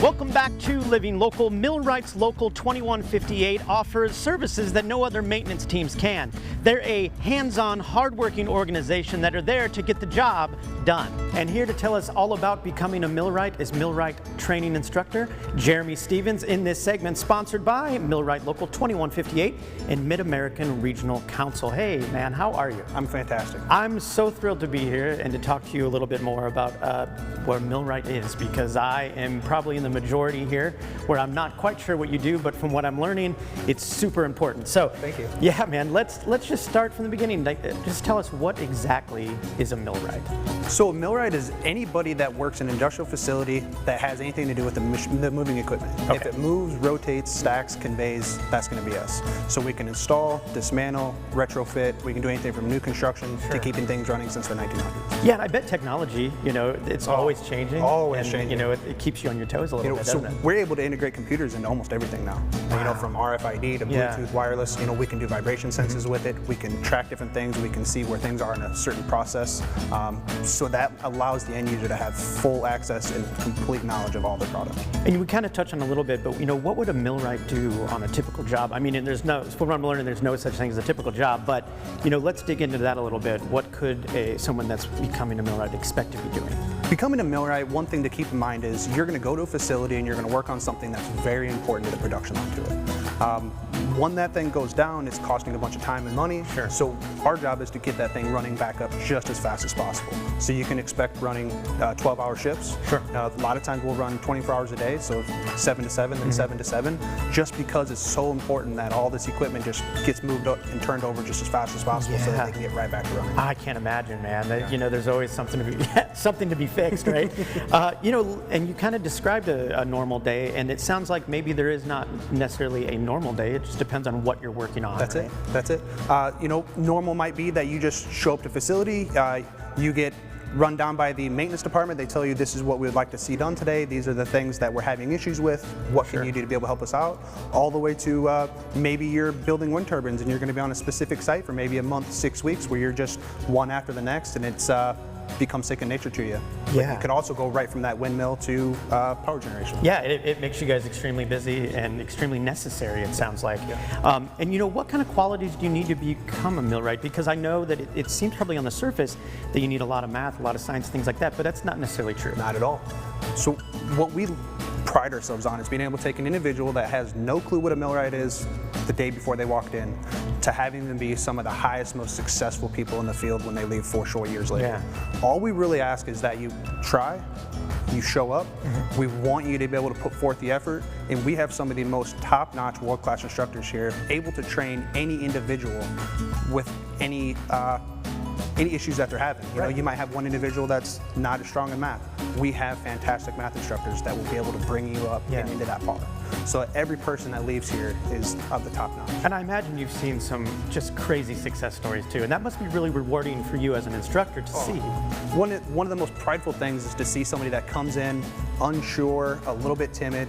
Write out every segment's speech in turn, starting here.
Welcome back to Living Local. Millwright Local 2158 offers services that no other maintenance teams can. They're a hands-on, hardworking organization that are there to get the job done. And here to tell us all about becoming a millwright is Millwright training instructor Jerame Stevens in this segment, sponsored by Millwright Local 2158 and Mid-American Regional Council. Hey man, how are you? I'm fantastic. I'm so thrilled to be here and to talk to you a little bit more about what Millwright is, because I am probably in the majority here where I'm not quite sure what you do, but from what I'm learning, it's super important. So thank you. Yeah man, let's just start from the beginning. Just tell us, what exactly is a millwright? So a millwright is anybody that works in an industrial facility that has anything to do with the moving equipment. Okay. If it moves, rotates, stacks, conveys, that's going to be us. So we can install, dismantle, retrofit. We can do anything from new construction to keeping things running since the 1900s. Yeah, and I bet technology, it's always changing. Always and, changing. It keeps you on your toes a little bit, doesn't it? We're able to integrate computers into almost everything now. Wow. From RFID to Bluetooth, wireless. We can do vibration sensors with it. We can track different things. We can see where things are in a certain process. So that allows the end user to have full access and complete knowledge of all their products. And we kind of touched on a little bit, but what would a millwright do on a typical job? I mean, and from what I'm learning, there's no such thing as a typical job, but let's dig into that a little bit. What could someone that's becoming a millwright expect to be doing? Becoming a millwright, one thing to keep in mind is you're going to go to a facility and you're going to work on something that's very important to the production line to it. When that thing goes down, it's costing a bunch of time and money. Sure. So our job is to get that thing running back up just as fast as possible. So you can expect running 12-hour shifts. Sure. A lot of times we'll run 24 hours a day, so 7 to 7 and 7 to 7, just because it's so important that all this equipment just gets moved up and turned over just as fast as possible so that they can get right back to running. I can't imagine, man. That, there's always something to be fixed, right? And you kind of described a normal day, and it sounds like maybe there is not necessarily a normal day. It just depends on what you're working on. That's right? it. That's it. Normal might be that you just show up to facility, you get run down by the maintenance department. They tell you this is what we would like to see done today. These are the things that we're having issues with. What can you do to be able to help us out? All the way to maybe you're building wind turbines and you're going to be on a specific site for maybe a month, 6 weeks, where you're just one after the next, and it's become second nature to you. Yeah. It could also go right from that windmill to power generation. Yeah, it makes you guys extremely busy and extremely necessary, it sounds like. Yeah. And what kind of qualities do you need to become a millwright? Because I know that it seems probably on the surface that you need a lot of math, a lot of science, things like that, but that's not necessarily true. Not at all. So what we pride ourselves on is being able to take an individual that has no clue what a millwright is the day before they walked in, to having them be some of the highest, most successful people in the field when they leave 4 short years later. Yeah. All we really ask is that you try, you show up. We want you to be able to put forth the effort, and we have some of the most top-notch, world-class instructors here, able to train any individual with any issues that they're having. You might have one individual that's not as strong in math. We have fantastic math instructors that will be able to bring you up and into that par. So every person that leaves here is of the top notch. And I imagine you've seen some just crazy success stories too, and that must be really rewarding for you as an instructor to see. One of the most prideful things is to see somebody that comes in unsure, a little bit timid,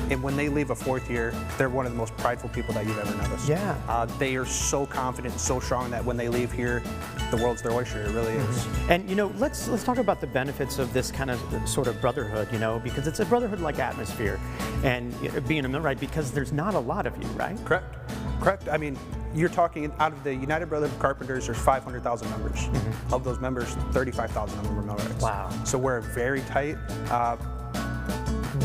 and when they leave a 4th year, they're one of the most prideful people that you've ever noticed. Yeah. They are so confident and so strong that when they leave here, the world's their oyster. It really is. And let's talk about the benefits of this kind of sort of brotherhood, because it's a brotherhood-like atmosphere, and being a millwright, because there's not a lot of you, right? Correct. I mean, you're talking out of the United Brotherhood of Carpenters, there's 500,000 members. Of those members, 35,000 of them are millwrights. Wow. So we're very tight.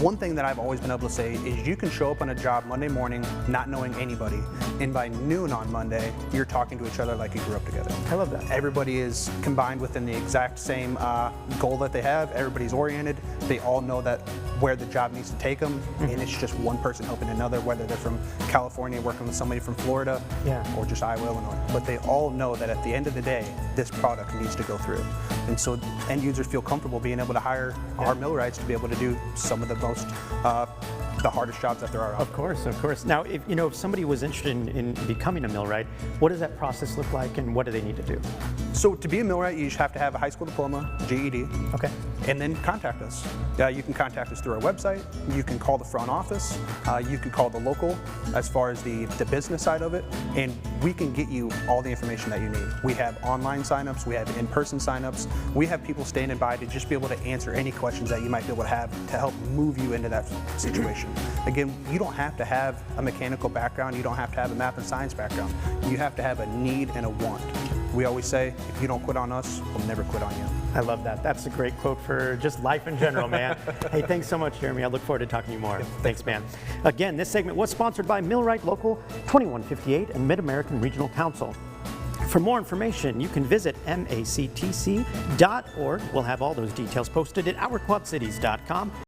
One thing that I've always been able to say is you can show up on a job Monday morning not knowing anybody, and by noon on Monday, you're talking to each other like you grew up together. I love that. Everybody is combined within the exact same goal that they have. Everybody's oriented. They all know that where the job needs to take them, and it's just one person helping another, whether they're from California working with somebody from Florida or just Iowa, Illinois. But they all know that at the end of the day, this product needs to go through. And so end users feel comfortable being able to hire our millwrights to be able to do some of the most the hardest jobs that there are. Of course. Now, if somebody was interested in becoming a millwright, what does that process look like, and what do they need to do? So to be a millwright, you just have to have a high school diploma, GED. Okay. And then contact us. You can contact us through our website. You can call the front office. You can call the local as far as the business side of it. And we can get you all the information that you need. We have online signups. We have in-person signups. We have people standing by to just be able to answer any questions that you might be able to have to help move you into that situation. Again, you don't have to have a mechanical background. You don't have to have a math and science background. You have to have a need and a want. We always say, if you don't quit on us, we'll never quit on you. I love that. That's a great quote for just life in general, man. Hey, thanks so much, Jerame. I look forward to talking to you more. Thanks, man. Again, this segment was sponsored by Millwright Local 2158 and Mid-American Regional Council. For more information, you can visit mactc.org. We'll have all those details posted at ourquadcities.com.